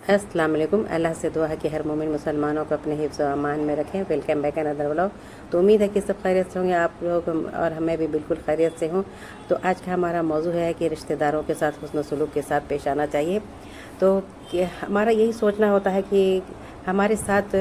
अस्सलाम वालेकुम। अल्लाह से दुआ है कि हर मोमिन मुसलमानों को अपने हिफ्ज़ व अमान में रखें। Welcome back another vlog. तो उम्मीद है कि सब खैरियत से होंगे आप लोग और हमें भी बिल्कुल खैरियत से हूँ। तो आज का हमारा मौजू है कि रिश्तेदारों के साथ हुस्न सलूक के साथ पेश आना चाहिए। तो कि हमारा यही सोचना होता है कि हमारे साथ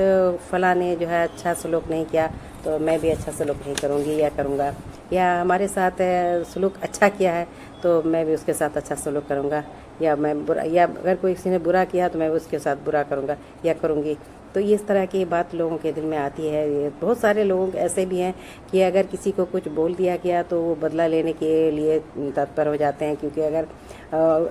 फ़लाँ ने जो है अच्छा सलूक नहीं किया तो मैं भी अच्छा सलूक नहीं करूँगी या करूँगा, या हमारे साथ सलूक अच्छा किया है तो मैं भी उसके साथ अच्छा सलूक करूँगा, या मैं बुरा, या अगर कोई किसी ने बुरा किया तो मैं उसके साथ बुरा करूँगा या करूँगी। तो इस तरह की बात लोगों के दिल में आती है। ये बहुत सारे लोग ऐसे भी हैं कि अगर किसी को कुछ बोल दिया गया तो वो बदला लेने के लिए तत्पर हो जाते हैं, क्योंकि अगर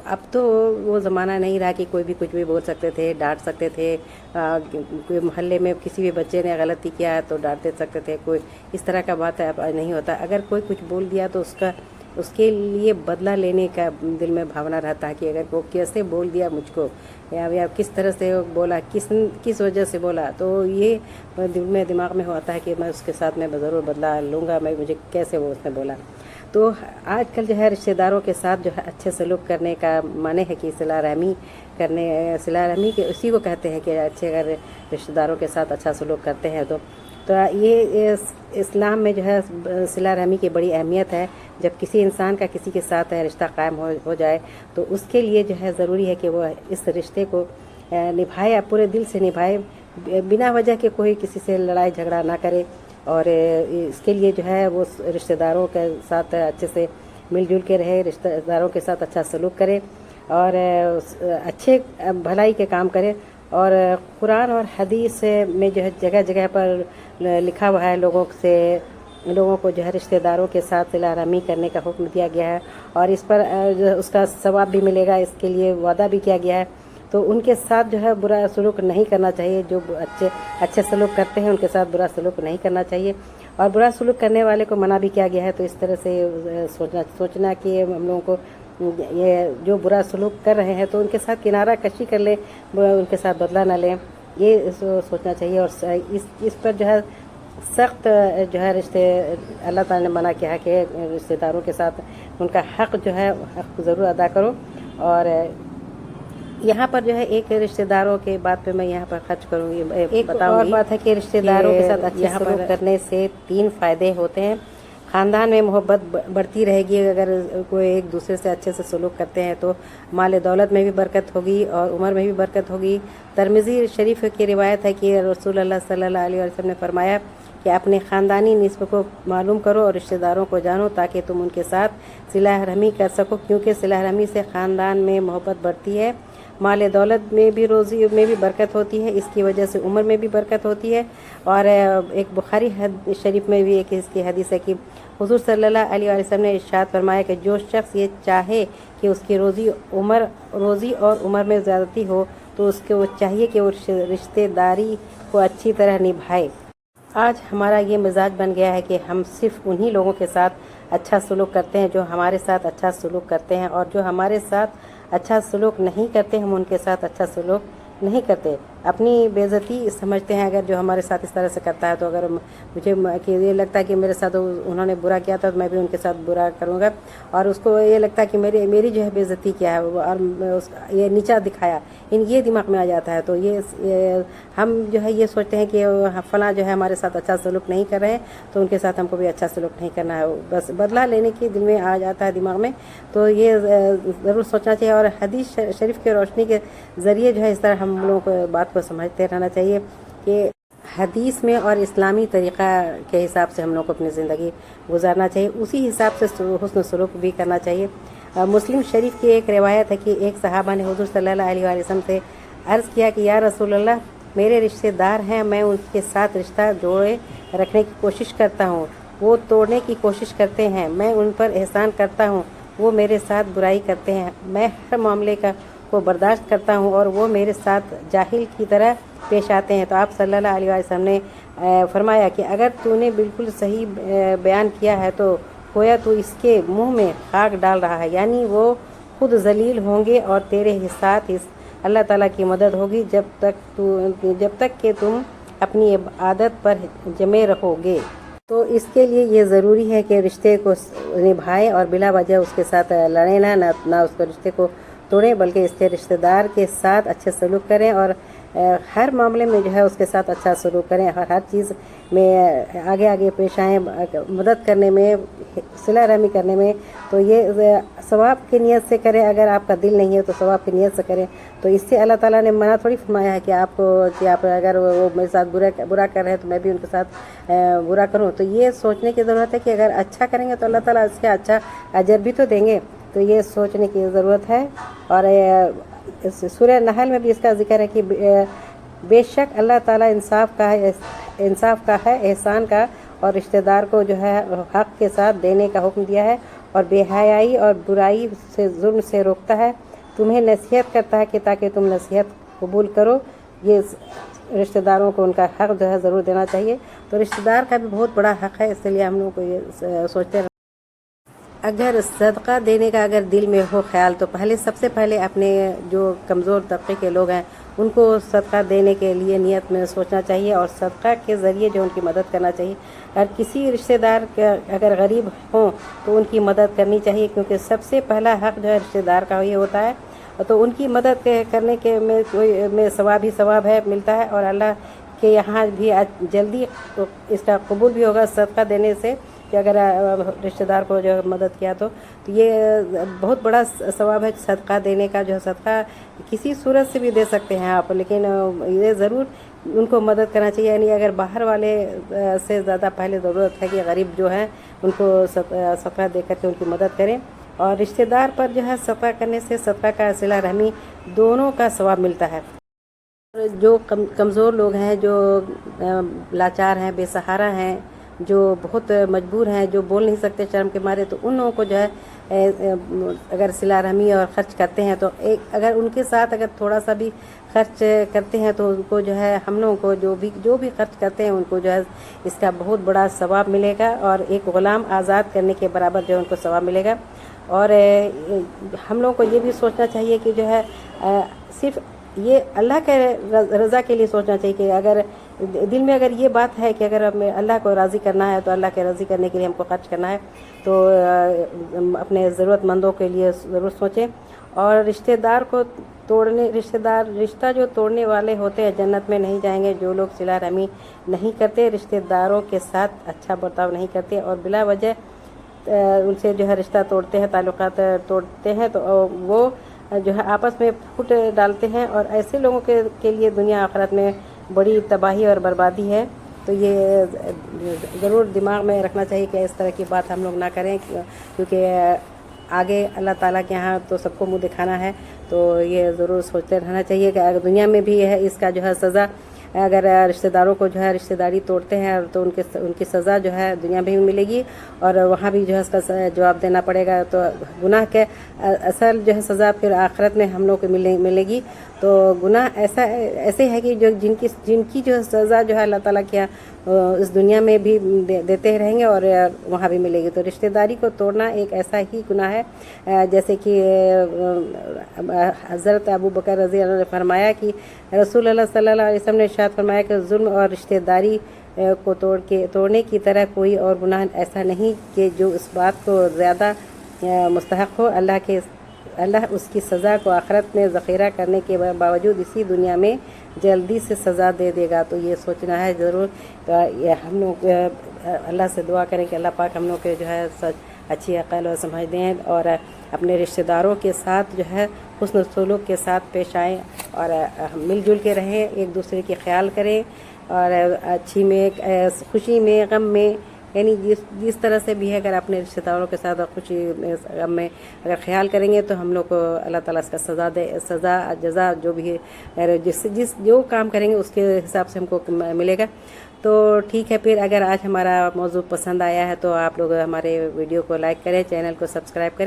अब तो वो ज़माना नहीं रहा कि कोई भी कुछ भी बोल सकते थे, डांट सकते थे। कोई मोहल्ले में किसी भी बच्चे ने गलती किया है तो डांट दे सकते थे। कोई इस तरह का बात अब नहीं होता। अगर कोई कुछ बोल दिया तो उसके लिए बदला लेने का दिल में भावना रहता है कि अगर वो कैसे बोल दिया मुझको, या किस तरह से बोला, किस वजह से बोला, तो ये दिमाग में होता है कि मैं उसके साथ में ज़रूर बदला लूँगा, मैं मुझे कैसे वो उसने बोला। तो आजकल जो है रिश्तेदारों के साथ जो है अच्छे सलूक करने का माने है कि सिला रहमी के उसी को कहते हैं कि अच्छे अगर रिश्तेदारों के साथ अच्छा सलूक करते हैं तो ये इस्लाम में जो है सिला रहमी की बड़ी अहमियत है। जब किसी इंसान का किसी के साथ रिश्ता कायम हो जाए तो उसके लिए जो है ज़रूरी है कि वो इस रिश्ते को निभाए, पूरे दिल से निभाए, बिना वजह के कोई किसी से लड़ाई झगड़ा ना करे, और इसके लिए जो है वो रिश्तेदारों के साथ अच्छे से मिलजुल के रहे, रिश्तेदारों के साथ अच्छा सलूक करे और अच्छे भलाई के काम करे। और कुरान और हदीस में जो है जगह जगह पर लिखा हुआ है लोगों को जो है रिश्तेदारों के साथ सिला रहमी करने का हुक्म दिया गया है, और इस पर उसका सवाब भी मिलेगा, इसके लिए वादा भी किया गया है। तो उनके साथ जो है बुरा सलूक नहीं करना चाहिए। जो अच्छे सलूक करते हैं उनके साथ बुरा सलूक नहीं करना चाहिए, और बुरा सलूक करने वाले को मना भी किया गया है। तो इस तरह से सोचना कि हम लोगों को ये जो बुरा सलूक कर रहे हैं तो उनके साथ किनारा कशी कर लें, उनके साथ बदला ना लें, ये सोचना चाहिए। और इस पर जो है सख्त जो है अल्लाह ताला ने मना किया है कि रिश्तेदारों के साथ उनका हक़ जो है हक़ ज़रूर अदा करो। और यहाँ पर जो है एक रिश्तेदारों के बात पे मैं यहाँ पर खर्च करूँगी, एक बताऊँगी। और बात है कि रिश्तेदारों के साथ अच्छे सलूक करने से 3 फ़ायदे होते हैं। ख़ानदान में मोहब्बत बढ़ती रहेगी। अगर कोई एक दूसरे से अच्छे से सलूक करते हैं तो माल दौलत में भी बरकत होगी और उम्र में भी बरकत होगी। तिरमिज़ी शरीफ की रिवायत है कि रसूलुल्लाह सल्लल्लाहु अलैहि वसल्लम ने फरमाया कि अपने ख़ानदानी निस्ब को मालूम करो और रिश्तेदारों को जानो ताकि तुम उनके साथ सिला रहमी कर सको, क्योंकि सिला रहमी से ख़ानदान में मोहब्बत बढ़ती है, माल दौलत में भी, रोज़ी में भी बरकत होती है, इसकी वजह से उम्र में भी बरकत होती है। और एक बुखारी शरीफ में भी एक इसकी हदीस है कि हुज़ूर सल्लल्लाहु अलैहि वसल्लम ने इरशाद फरमाया कि जो शख्स ये चाहे कि उसकी रोज़ी और उम्र में ज़्यादती हो तो उसको चाहिए कि वो रिश्तेदारी को अच्छी तरह निभाए। आज हमारा ये मिजाज बन गया है कि हम सिर्फ उन्हीं लोगों के साथ अच्छा सलूक करते हैं जो हमारे साथ अच्छा सलूक करते हैं, और जो हमारे साथ अच्छा सलूक नहीं करते हम उनके साथ अच्छा सलूक नहीं करते। अपनी बेइज्जती समझते हैं अगर जो हमारे साथ इस तरह से करता है। तो अगर मुझे कि ये लगता है कि मेरे साथ उन्होंने बुरा किया था तो मैं भी उनके साथ बुरा करूँगा, और उसको ये लगता है कि मेरी जो है बेइज्जती किया है और ये नीचा दिखाया, ये दिमाग में आ जाता है। तो ये हम जो है ये सोचते हैं कि फ़लाँ जो है हमारे साथ अच्छा सलूक नहीं कर रहे हैं तो उनके साथ हमको भी अच्छा सलूक नहीं करना है, बस बदला लेने की दिल में आ जाता है दिमाग में। तो ये ज़रूर सोचना चाहिए, और हदीस शरीफ की रोशनी के ज़रिए जो है इस तरह हम लोगों को बात को समझते रहना चाहिए कि हदीस में और इस्लामी तरीक़ा के हिसाब से हम लोग को अपनी ज़िंदगी गुजारना चाहिए, उसी हिसाब से हुस्न सलूक भी करना चाहिए। मुस्लिम शरीफ की एक रिवायत है कि एक सहाबा ने हुज़ूर सल्लल्लाहु अलैहि वसल्लम से अर्ज़ किया कि या रसूल अल्लाह, मेरे रिश्तेदार हैं, मैं उनके साथ रिश्ता जोड़े रखने की कोशिश करता हूँ, वो तोड़ने की कोशिश करते हैं, मैं उन पर एहसान करता हूँ, वो मेरे साथ बुराई करते हैं, मैं हर मामले को बर्दाश्त करता हूँ और वो मेरे साथ जाहिल की तरह पेश आते हैं। तो आप सल्लल्लाहु अलैहि वसल्लम ने फरमाया कि अगर तूने बिल्कुल सही बयान किया है तो गोया तू इसके मुंह में खाक डाल रहा है, यानी वो खुद जलील होंगे और तेरे साथ इस अल्लाह ताला की मदद होगी जब तक कि तुम अपनी आदत पर जमे रहोगे। तो इसके लिए ये ज़रूरी है कि रिश्ते को निभाएं और बिला वजह उसके साथ लड़े ना उसको रिश्ते को توڑیں بلکہ اس کے رشتہ دار کے ساتھ اچھے سلوک کریں اور ہر معاملے میں جو ہے اس کے ساتھ اچھا سلوک کریں، ہر چیز میں آگے آگے پیش آئیں، مدد کرنے میں، صلہ رحمی کرنے میں۔ تو یہ ثواب کی نیت سے کریں، اگر آپ کا دل نہیں ہے تو ثواب کی نیت سے کریں۔ تو اس سے اللہ تعالیٰ نے منع تھوڑی فرمایا ہے کہ آپ اگر وہ میرے ساتھ برا کر رہے ہیں تو میں بھی ان کے ساتھ برا کروں۔ تو یہ سوچنے کی ضرورت ہے کہ اگر اچھا کریں گے تو اللہ تعالیٰ اس کا اچھا اجر بھی تو دیں گے۔ تو یہ سوچنے کی ضرورت ہے۔ اور سورہ نحل میں بھی اس کا ذکر ہے کہ بے شک اللہ تعالیٰ انصاف کا ہے، احسان کا، اور رشتہ دار کو جو ہے حق کے ساتھ دینے کا حکم دیا ہے، اور بے حیائی اور برائی سے، ظلم سے روکتا ہے، تمہیں نصیحت کرتا ہے کہ تاکہ تم نصیحت قبول کرو۔ یہ رشتہ داروں کو ان کا حق جو ہے ضرور دینا چاہیے۔ تو رشتہ دار کا بھی بہت بڑا حق ہے، اس لیے ہم لوگوں کو یہ سوچتے اگر صدقہ دینے کا اگر دل میں ہو خیال تو سب سے پہلے اپنے جو کمزور طبقے کے لوگ ہیں ان کو صدقہ دینے کے لیے نیت میں سوچنا چاہیے، اور صدقہ کے ذریعے جو ان کی مدد کرنا چاہیے۔ اور کسی رشتہ دار کے اگر غریب ہوں تو ان کی مدد کرنی چاہیے، کیونکہ سب سے پہلا حق جو ہے رشتہ دار کا یہ ہوتا ہے۔ تو ان کی مدد کرنے کے میں ثواب ہی ثواب ہے، ملتا ہے، اور اللہ کے یہاں بھی جلدی اس کا قبول بھی ہوگا صدقہ دینے سے، کہ اگر رشتہ دار کو جو مدد کیا تو یہ بہت بڑا ثواب ہے صدقہ دینے کا۔ جو صدقہ کسی صورت سے بھی دے سکتے ہیں آپ، لیکن یہ ضرور ان کو مدد کرنا چاہیے۔ یعنی اگر باہر والے سے زیادہ پہلے ضرورت ہے کہ غریب جو ہیں ان کو صدقہ دے کر کے ان کی مدد کریں۔ اور رشتہ دار پر جو ہے صدقہ کرنے سے صدقہ کا صلہ رحمی دونوں کا ثواب ملتا ہے۔ جو کمزور لوگ ہیں، جو لاچار ہیں، بے سہارا ہیں، جو بہت مجبور ہیں، جو بول نہیں سکتے شرم کے مارے، تو ان لوگوں کو جو ہے اگر صلہ رحمی اور خرچ کرتے ہیں تو اگر ان کے ساتھ اگر تھوڑا سا بھی خرچ کرتے ہیں تو ان کو جو ہے ہم لوگوں کو جو بھی خرچ کرتے ہیں ان کو جو ہے اس کا بہت بڑا ثواب ملے گا، اور ایک غلام آزاد کرنے کے برابر جو ہے ان کو ثواب ملے گا۔ اور ہم لوگوں کو یہ بھی سوچنا چاہیے کہ جو ہے صرف یہ اللہ کے رضا کے لیے سوچنا چاہیے، کہ اگر دل میں اگر یہ بات ہے کہ اگر ہمیں اللہ کو راضی کرنا ہے تو اللہ کے راضی کرنے کے لیے ہم کو خرچ کرنا ہے، تو اپنے ضرورت مندوں کے لیے ضرور سوچیں۔ اور رشتہ جو توڑنے والے ہوتے ہیں جنت میں نہیں جائیں گے۔ جو لوگ صلہ رحمی نہیں کرتے، رشتہ داروں کے ساتھ اچھا برتاؤ نہیں کرتے، اور بلا وجہ ان سے جو ہے رشتہ توڑتے ہیں، تعلقات توڑتے ہیں، تو وہ جو ہے آپس میں پھوٹ ڈالتے ہیں، اور ایسے لوگوں کے لیے دنیا آخرت میں بڑی تباہی اور بربادی ہے۔ تو یہ ضرور دماغ میں رکھنا چاہیے کہ اس طرح کی بات ہم لوگ نہ کریں، کیونکہ آگے اللہ تعالیٰ کے ہاں تو سب کو منہ دکھانا ہے۔ تو یہ ضرور سوچتے رہنا چاہیے کہ اگر دنیا میں بھی ہے اس کا جو ہے سزا، اگر رشتہ داروں کو جو ہے رشتہ داری توڑتے ہیں تو ان کی سزا جو ہے دنیا میں بھی ملے گی، اور وہاں بھی جو ہے اس کا جواب دینا پڑے گا۔ تو گناہ کے اصل جو ہے سزا پھر آخرت میں ہم لوگ کو ملے گی۔ تو گناہ ایسے ہے کہ جن کی جو سزا جو ہے اللہ تعالیٰ کیا اس دنیا میں بھی دیتے رہیں گے، اور وہاں بھی ملے گی۔ تو رشتہ داری کو توڑنا ایک ایسا ہی گناہ ہے، جیسے کہ حضرت ابو بکر رضی اللہ عنہ نے فرمایا کہ رسول اللہ صلی اللہ علیہ وسلم نے ارشاد فرمایا کہ ظلم اور رشتہ داری کو توڑنے کی طرح کوئی اور گناہ ایسا نہیں کہ جو اس بات کو زیادہ مستحق ہو۔ اللہ اس کی سزا کو آخرت میں ذخیرہ کرنے کے باوجود اسی دنیا میں جلدی سے سزا دے گا۔ تو یہ سوچنا ہے ضرور۔ ہم لوگ اللہ سے دعا کریں کہ اللہ پاک ہم لوگ کے جو ہے اچھی عقل و سمجھ دیں، اور اپنے رشتہ داروں کے ساتھ جو ہے حسن سلوک کے ساتھ پیش آئیں، اور مل جل کے رہیں، ایک دوسرے کی خیال کریں، اور اچھی میں، خوشی میں، غم میں، یعنی جس طرح سے بھی ہے اگر اپنے رشتہ داروں کے ساتھ خوشی میں، غم میں اگر خیال کریں گے تو ہم لوگ کو اللہ تعالیٰ اس کا سزا جزا جو بھی ہے، جو کام کریں گے اس کے حساب سے ہم کو ملے گا۔ تو ٹھیک ہے، پھر اگر آج ہمارا موضوع پسند آیا ہے تو آپ لوگ ہمارے ویڈیو کو لائک کریں، چینل کو سبسکرائب کریں۔